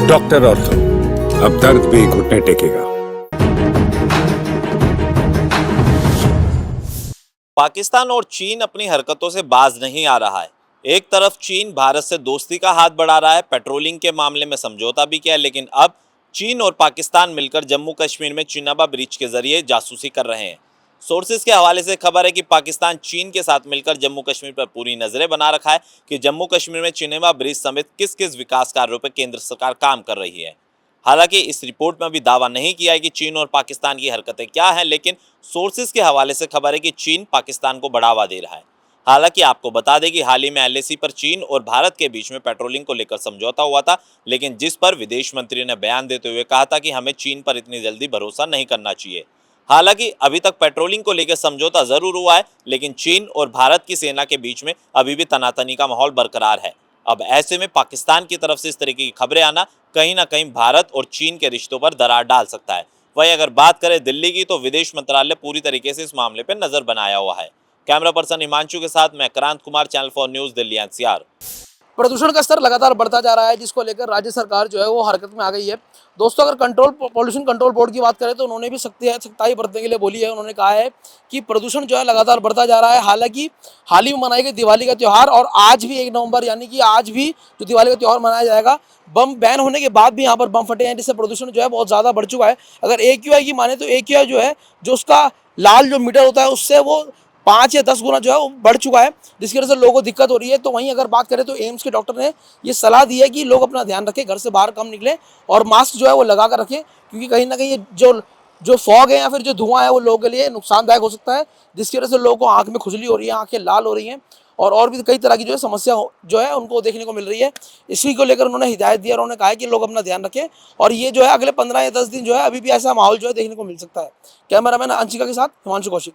Doctor ortho, अब दर्द भी घुटने टेकेगा। पाकिस्तान और चीन अपनी हरकतों से बाज नहीं आ रहा है। एक तरफ चीन भारत से दोस्ती का हाथ बढ़ा रहा है, पेट्रोलिंग के मामले में समझौता भी किया है, लेकिन अब चीन और पाकिस्तान मिलकर जम्मू कश्मीर में चिनाबा ब्रिज के जरिए जासूसी कर रहे हैं। सोर्सेज के हवाले से खबर है कि पाकिस्तान चीन के साथ मिलकर जम्मू कश्मीर पर पूरी नजरें बना रखा है कि जम्मू कश्मीर में चिनाबा ब्रिज समेत किस किस विकास कार्यों पर केंद्र सरकार काम कर रही है। हालांकि इस रिपोर्ट में अभी दावा नहीं किया है कि चीन और पाकिस्तान की हरकतें क्या हैं, लेकिन सोर्सेज के हवाले से खबर है कि चीन पाकिस्तान को बढ़ावा दे रहा है। हालांकि आपको बता दें कि हाल ही में एलएसी पर चीन और भारत के बीच में पेट्रोलिंग को लेकर समझौता हुआ था, लेकिन जिस पर विदेश मंत्री ने बयान देते हुए कहा था कि हमें चीन पर इतनी जल्दी भरोसा नहीं करना चाहिए। हालांकि अभी तक पेट्रोलिंग को लेकर समझौता जरूर हुआ है, लेकिन चीन और भारत की सेना के बीच में अभी भी तनातनी का माहौल बरकरार है। अब ऐसे में पाकिस्तान की तरफ से इस तरीके की खबरें आना कहीं ना कहीं भारत और चीन के रिश्तों पर दरार डाल सकता है। वहीं अगर बात करें दिल्ली की, तो विदेश मंत्रालय पूरी तरीके से इस मामले पर नजर बनाया हुआ है। कैमरा पर्सन हिमांशु के साथ मैं Krant Kumar, channel 4 news, Delhi NCR. प्रदूषण का स्तर लगातार बढ़ता जा रहा है, जिसको लेकर राज्य सरकार जो है वो हरकत में आ गई है। दोस्तों, अगर पॉल्यूशन कंट्रोल बोर्ड की बात करें तो उन्होंने भी सख्ताई बरतने के लिए बोली है। उन्होंने कहा है कि प्रदूषण जो है लगातार बढ़ता जा रहा है। हालांकि हाल ही में मनाई गई दिवाली का त्यौहार और आज भी 1 नवंबर यानी कि आज भी जो दिवाली का त्यौहार मनाया जाएगा, बम बैन होने के बाद भी यहाँ पर बम फटे हैं, जिससे प्रदूषण जो है बहुत ज़्यादा बढ़ चुका है। अगर AQI की माने तो AQI जो है, जो उसका लाल जो मीटर होता है, उससे वो 5 या 10 गुना जो है वो बढ़ चुका है, जिसकी वजह से लोगों को दिक्कत हो रही है। तो वहीं अगर बात करें तो एम्स के डॉक्टर ने ये सलाह दी है कि लोग अपना ध्यान रखें, घर से बाहर कम निकलें और मास्क जो है वो लगा कर रखें, क्योंकि कहीं ना कहीं जो फॉग है या फिर जो धुआं है वो लोगों के लिए नुकसानदायक हो सकता है, जिसकी वजह से लोगों को आँख में खुजली हो रही है, आँखें लाल हो रही हैं और भी कई तरह की जो है समस्या जो है उनको देखने को मिल रही है। इसी को लेकर उन्होंने हिदायत दी और उन्होंने कहा है कि लोग अपना ध्यान रखें और ये जो है अगले 15 या 10 दिन जो है अभी भी ऐसा माहौल जो है देखने को मिल सकता है। कैमरामैन अंशिका के साथ हिमांशु कौशिक।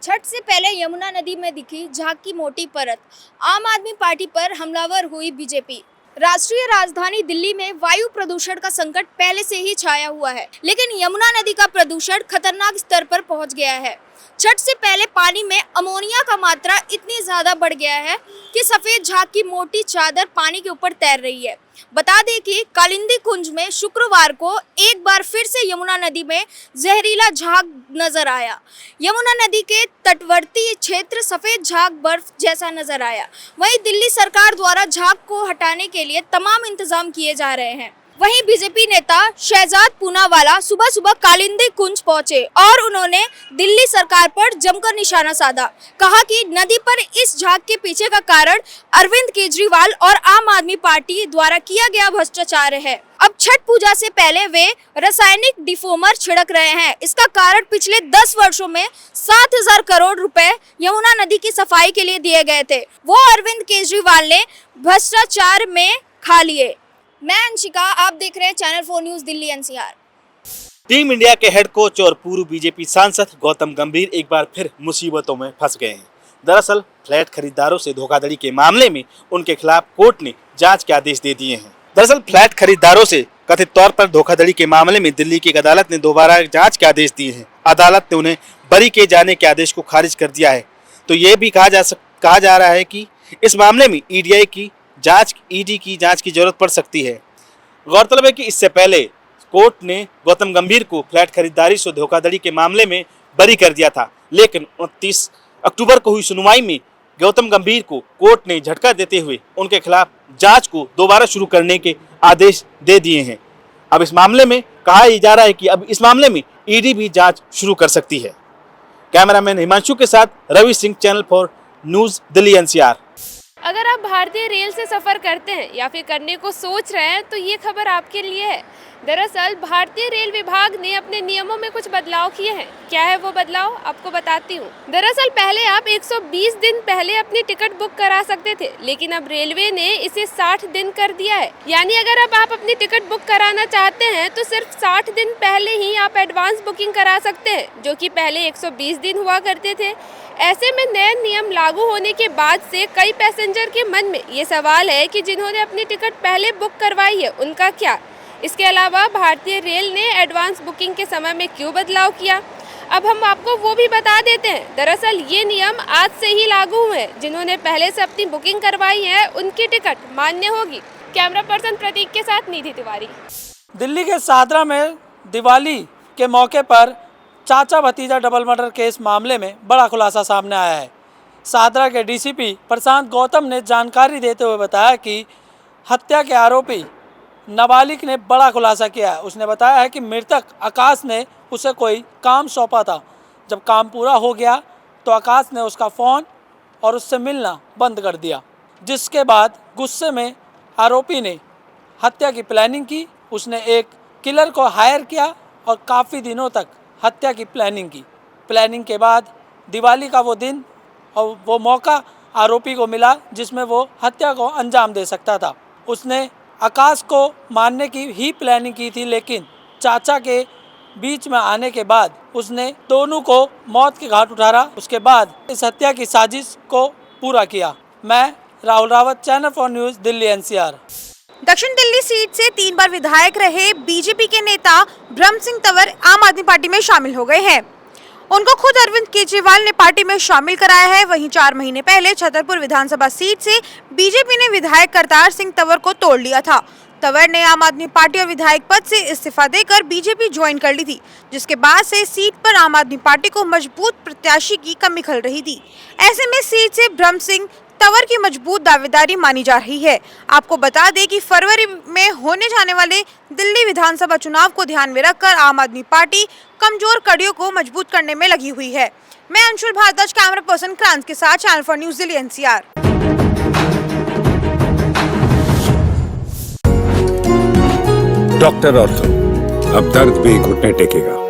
छठ से पहले यमुना नदी में दिखी झाग की मोटी परत, आम आदमी पार्टी पर हमलावर हुई बीजेपी। राष्ट्रीय राजधानी दिल्ली में वायु प्रदूषण का संकट पहले से ही छाया हुआ है, लेकिन यमुना नदी का प्रदूषण खतरनाक स्तर पर पहुंच गया है। छठ से पहले पानी में अमोनिया का मात्रा इतनी ज्यादा बढ़ गया है कि सफेद झाग की मोटी चादर पानी के ऊपर तैर रही है। बता दें कि कालिंदी कुंज में शुक्रवार को एक बार फिर से यमुना नदी में जहरीला झाग नजर आया। यमुना नदी के तटवर्ती क्षेत्र सफेद झाग बर्फ जैसा नजर आया। वहीं दिल्ली सरकार द्वारा झाग को हटाने के लिए तमाम इंतजाम किए जा रहे हैं। वहीं बीजेपी नेता शहजाद पूनावाला सुबह सुबह कालिंदी कुंज पहुंचे और उन्होंने दिल्ली सरकार पर जमकर निशाना साधा। कहा कि नदी पर इस झाग के पीछे का कारण अरविंद केजरीवाल और आम आदमी पार्टी द्वारा किया गया भ्रष्टाचार है। अब छठ पूजा से पहले वे रासायनिक डिफोमर छिड़क रहे हैं। इसका कारण पिछले 10 वर्षों में 7,000 करोड़ रुपए यमुना नदी की सफाई के लिए दिए गए थे, वो अरविंद केजरीवाल ने भ्रष्टाचार में खा लिए। मैं अंशिका, आप देख रहे हैं channel 4 news, Delhi NCR. Team India के हेड कोच और पूर्व बीजेपी सांसद गौतम गंभीर एक बार फिर मुसीबतों में फंस गए हैं। दरअसल फ्लैट खरीदारों से धोखाधड़ी के मामले में उनके खिलाफ कोर्ट ने जांच के आदेश दे दिए हैं। दरअसल फ्लैट खरीदारों से कथित तौर पर धोखाधड़ी के मामले में दिल्ली की एक अदालत ने दोबारा जांच के आदेश दिए हैं। अदालत ने उन्हें बरी किए जाने के आदेश को खारिज कर दिया है। तो ये भी कहा जा रहा है कि इस मामले में ईडी की जांच की जरूरत पड़ सकती है। गौरतलब है कि इससे पहले कोर्ट ने गौतम गंभीर को फ्लैट खरीदारी से धोखाधड़ी के मामले में बरी कर दिया था, लेकिन 29 अक्टूबर को हुई सुनवाई में गौतम गंभीर को कोर्ट ने झटका देते हुए उनके खिलाफ जांच को दोबारा शुरू करने के आदेश दे दिए हैं। अब इस मामले में कहा जा रहा है कि अब इस मामले में ईडी भी जांच शुरू कर सकती है। कैमरामैन हिमांशु के साथ Ravi Singh, channel 4 news, Delhi NCR. अगर आप भारतीय रेल से सफ़र करते हैं या फिर करने को सोच रहे हैं तो ये खबर आपके लिए है। दरअसल भारतीय रेल विभाग ने अपने नियमों में कुछ बदलाव किए हैं। क्या है वो बदलाव, आपको बताती हूँ। दरअसल पहले आप 120 दिन पहले अपनी टिकट बुक करा सकते थे, लेकिन अब रेलवे ने इसे 60 दिन कर दिया है। यानी अगर अब आप अपनी टिकट बुक कराना चाहते हैं तो सिर्फ 60 दिन पहले ही आप एडवांस बुकिंग करा सकते हैं, जो कि पहले 120 दिन हुआ करते थे। ऐसे में नए नियम लागू होने के बाद से कई पैसेंजर के मन में ये सवाल है कि जिन्होंने अपनी टिकट पहले बुक करवाई है उनका क्या। इसके अलावा भारतीय रेल ने एडवांस बुकिंग के समय में क्यों बदलाव किया, अब हम आपको वो भी बता देते हैं। दरअसल ये नियम आज से ही लागू हुए हैं। जिन्होंने पहले से अपनी बुकिंग करवाई है उनकी टिकट मान्य होगी। कैमरा पर्सन प्रतीक के साथ निधि तिवारी। दिल्ली के सादरा में दिवाली के मौके पर चाचा भतीजा डबल मर्डर केस मामले में बड़ा खुलासा सामने आया है। सादरा के डीसीपी प्रशांत गौतम ने जानकारी देते हुए बताया कि हत्या के आरोपी नाबालिग ने बड़ा खुलासा किया है। उसने बताया है कि मृतक आकाश ने उसे कोई काम सौंपा था। जब काम पूरा हो गया तो आकाश ने उसका फ़ोन और उससे मिलना बंद कर दिया, जिसके बाद गुस्से में आरोपी ने हत्या की प्लानिंग की। उसने एक किलर को हायर किया और काफ़ी दिनों तक हत्या की प्लानिंग की। प्लानिंग के बाद दिवाली का वो दिन और वो मौका आरोपी को मिला जिसमें वो हत्या को अंजाम दे सकता था। उसने आकाश को मारने की ही प्लानिंग की थी, लेकिन चाचा के बीच में आने के बाद उसने दोनों को मौत के घाट उतारा। उसके बाद इस हत्या की साजिश को पूरा किया। मैं Rahul Rawat, channel 4 news, Delhi NCR. दक्षिण दिल्ली सीट से 3 बार विधायक रहे बीजेपी के नेता ब्रह्म सिंह तंवर आम आदमी पार्टी में शामिल हो गए हैं। उनको खुद अरविंद केजरीवाल ने पार्टी में शामिल कराया है। वहीं 4 महीने पहले छतरपुर विधानसभा सीट से बीजेपी ने विधायक करतार सिंह तंवर को तोड़ लिया था। तंवर ने आम आदमी पार्टी और विधायक पद से इस्तीफा देकर बीजेपी ज्वाइन कर ली थी, जिसके बाद से सीट पर आम आदमी पार्टी को मजबूत प्रत्याशी की कमी खल रही थी। ऐसे में सीट से ब्रह्म सिंह तंवर की मजबूत दावेदारी मानी जा रही है। आपको बता दें कि फरवरी में होने जाने वाले दिल्ली विधानसभा चुनाव को ध्यान में रखकर आम आदमी पार्टी कमजोर कड़ियों को मजबूत करने में लगी हुई है। मैं अंशुल भारद्वाज, कैमरा पर्सन क्रांत के साथ, channel 4 news, Delhi NCR. Doctor ortho, अब दर्द भी घुटने टेकेगा।